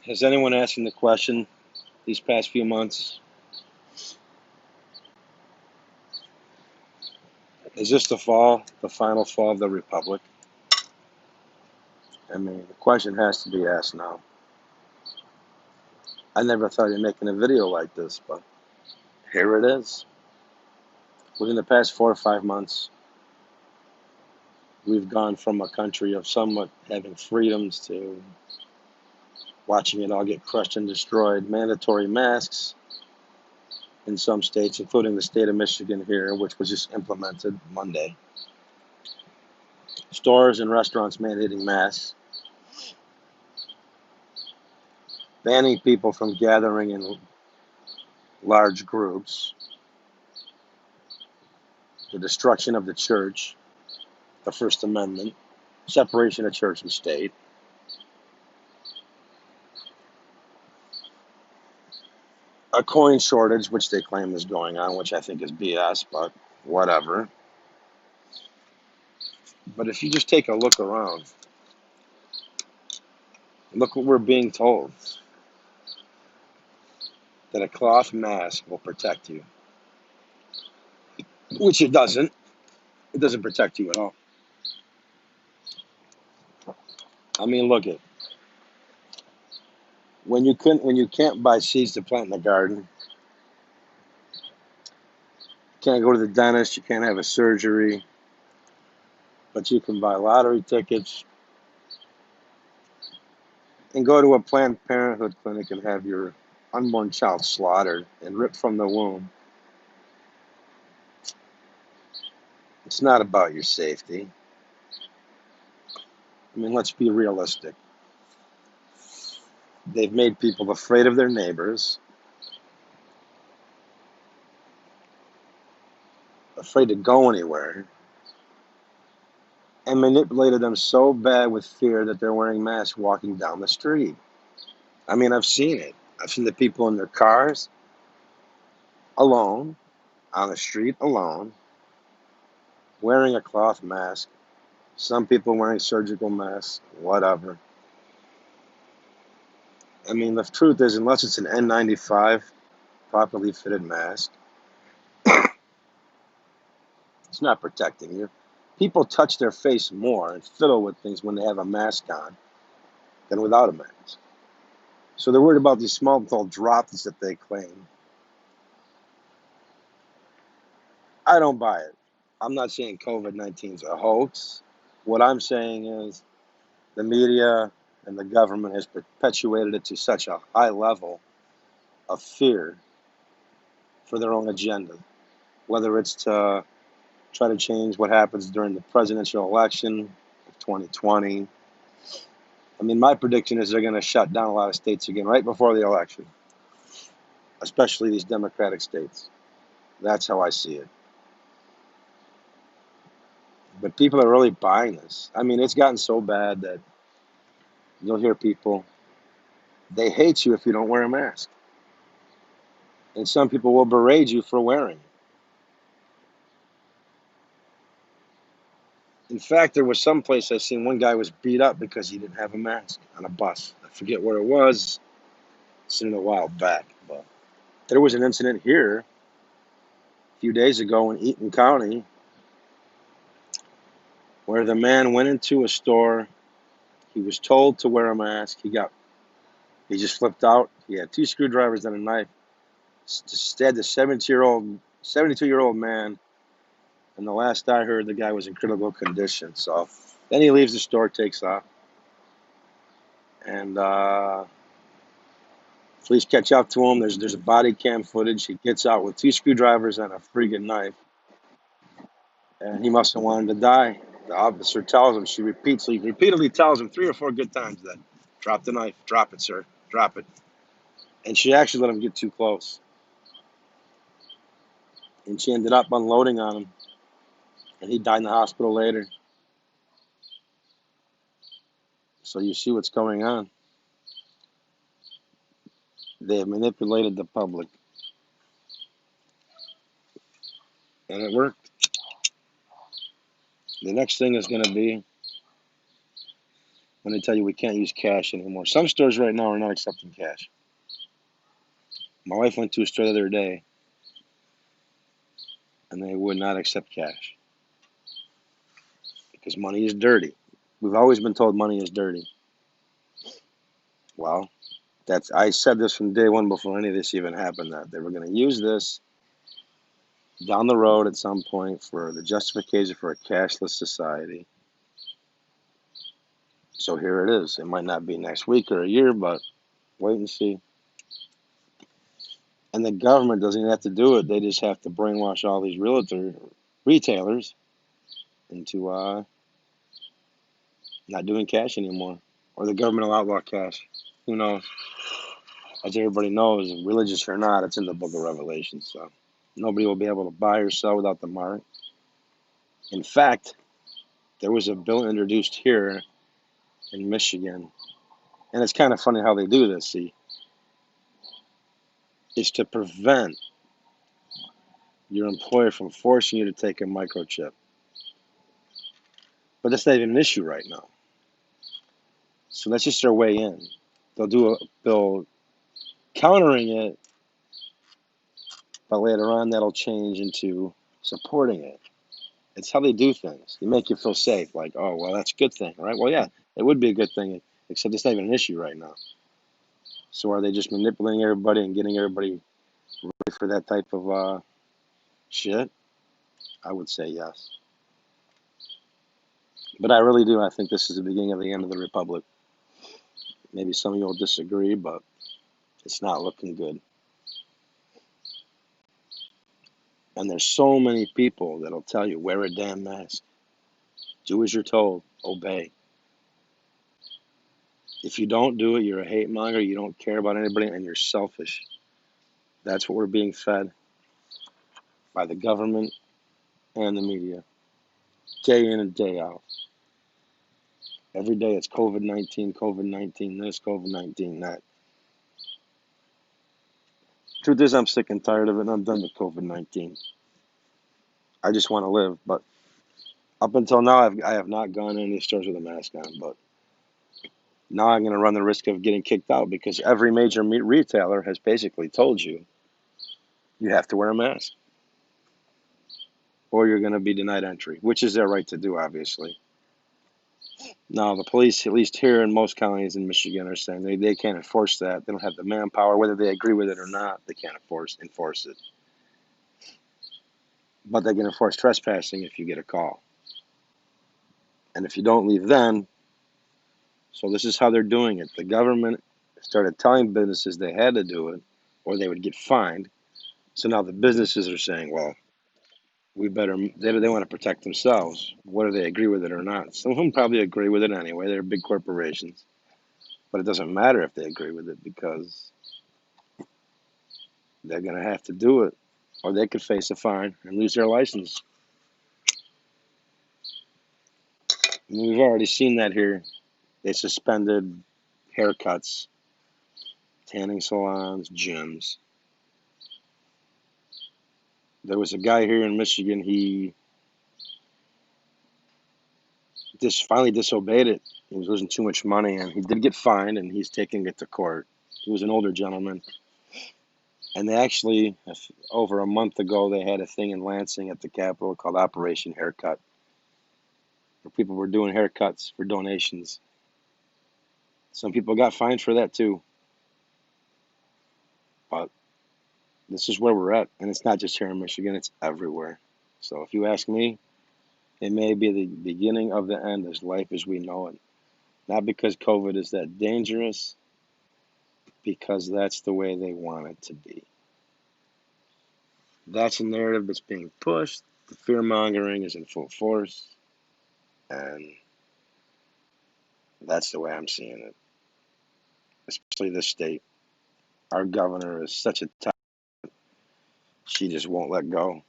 Has anyone asking the question these past few months, is this the final fall of the Republic? I mean, the question has to be asked now. I never thought of making a video like this, but here it is. Within the past 4 or 5 months, we've gone from a country of somewhat having freedoms to watching it all get crushed and destroyed. Mandatory masks in some states, including the state of Michigan here, which was just implemented Monday. Stores and restaurants mandating masks. Banning people from gathering in large groups. The destruction of the church. The First Amendment. Separation of church and state. A coin shortage, which they claim is going on, which I think is BS, but whatever. But if you just take a look around, look what we're being told. That a cloth mask will protect you. Which it doesn't. It doesn't protect you at all. I mean, look at when you can't buy seeds to plant in the garden, you can't go to the dentist, you can't have a surgery, but you can buy lottery tickets and go to a Planned Parenthood clinic and have your unborn child slaughtered and ripped from the womb. It's not about your safety. I mean, let's be realistic. They've made people afraid of their neighbors, afraid to go anywhere, and manipulated them so bad with fear that they're wearing masks walking down the street. I mean, I've seen it. I've seen the people in their cars, alone, on the street, alone, wearing a cloth mask. Some people wearing surgical masks, whatever. I mean, the truth is, unless it's an N95 properly fitted mask, it's not protecting you. People touch their face more and fiddle with things when they have a mask on than without a mask. So they're worried about these small little droplets that they claim. I don't buy it. I'm not saying COVID-19 is a hoax. What I'm saying is the media and the government has perpetuated it to such a high level of fear for their own agenda, whether it's to try to change what happens during the presidential election of 2020. I mean, my prediction is they're going to shut down a lot of states again right before the election, especially these Democratic states. That's how I see it. But people are really buying this. I mean, it's gotten so bad that you'll hear people, they hate you if you don't wear a mask. And some people will berate you for wearing it. In fact, there was some place I seen one guy was beat up because he didn't have a mask on a bus. I forget where it was. Seen it a while back. But there was an incident here a few days ago in Eaton County where the man went into a store. He was told to wear a mask. He just flipped out. He had 2 screwdrivers and a knife. Stabbed a 72-year-old man. And the last I heard, the guy was in critical condition. So then he leaves the store, takes off. And police catch up to him. There's a body cam footage. He gets out with 2 screwdrivers and a friggin' knife. And he must have wanted to die. The officer tells him, he repeatedly tells him 3 or 4 good times that, drop the knife, drop it, sir, drop it. And she actually let him get too close. And she ended up unloading on him. And he died in the hospital later. So you see what's going on. They have manipulated the public. And it worked. The next thing is going to be when they tell you we can't use cash anymore. Some stores right now are not accepting cash. My wife went to a store the other day, and they would not accept cash because money is dirty. We've always been told money is dirty. Well, I said this from day one before any of this even happened, that they were going to use this down the road at some point for the justification for a cashless society. So here it is. It might not be next week or a year, but wait and see. And the government doesn't even have to do it. They just have to brainwash all these retailers into not doing cash anymore. Or the government will outlaw cash. Who knows? As everybody knows, religious or not, it's in the book of Revelation. So nobody will be able to buy or sell without the mark. In fact, there was a bill introduced here in Michigan. And it's kind of funny how they do this, see. It's to prevent your employer from forcing you to take a microchip. But that's not even an issue right now. So that's just their way in. They'll do a bill countering it, but later on that'll change into supporting it. It's how they do things. They make you feel safe, like, oh, well, that's a good thing, right? Well, yeah, it would be a good thing, except it's not even an issue right now. So are they just manipulating everybody and getting everybody ready for that type of shit? I would say yes. But I really do. I think this is the beginning of the end of the republic. Maybe some of you will disagree, but it's not looking good. And there's so many people that'll tell you, wear a damn mask. Do as you're told. Obey. If you don't do it, you're a hate monger. You don't care about anybody, and you're selfish. That's what we're being fed by the government and the media, day in and day out. Every day it's COVID-19, COVID-19 this, COVID-19 that. Truth is, I'm sick and tired of it, and I'm done with COVID-19. I just want to live, but up until now, I have not gone in any stores with a mask on, but now I'm going to run the risk of getting kicked out because every major meat retailer has basically told you you have to wear a mask or you're going to be denied entry, which is their right to do, obviously. Now, the police, at least here in most counties in Michigan, are saying they can't enforce that. They don't have the manpower, whether they agree with it or not. They can't enforce it. But they can enforce trespassing if you get a call. And if you don't leave then, so this is how they're doing it. The government started telling businesses they had to do it or they would get fined. So now the businesses are saying, well, they want to protect themselves, whether they agree with it or not. Some of them probably agree with it anyway. They're big corporations. But it doesn't matter if they agree with it because they're going to have to do it or they could face a fine and lose their license. And we've already seen that here. They suspended haircuts, tanning salons, gyms. There was a guy here in Michigan, he just finally disobeyed it. He was losing too much money and he did get fined and he's taking it to court. He was an older gentleman. And they actually, over a month ago, they had a thing in Lansing at the Capitol called Operation Haircut, where people were doing haircuts for donations. Some people got fined for that too. But this is where we're at. And it's not just here in Michigan, it's everywhere. So if you ask me, it may be the beginning of the end as life as we know it. Not because COVID is that dangerous, because that's the way they want it to be. That's a narrative that's being pushed. The fear mongering is in full force. And that's the way I'm seeing it, especially this state. Our governor is such a tough. She just won't let go.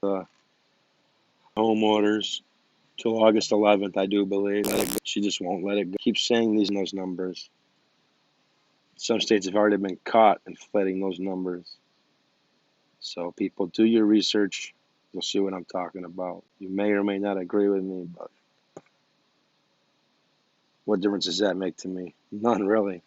The home orders till August 11th, I do believe. She just won't let it go. Keeps saying those numbers. Some states have already been caught inflating those numbers. So people, do your research. You'll see what I'm talking about. You may or may not agree with me, but What difference does that make to me? None, really.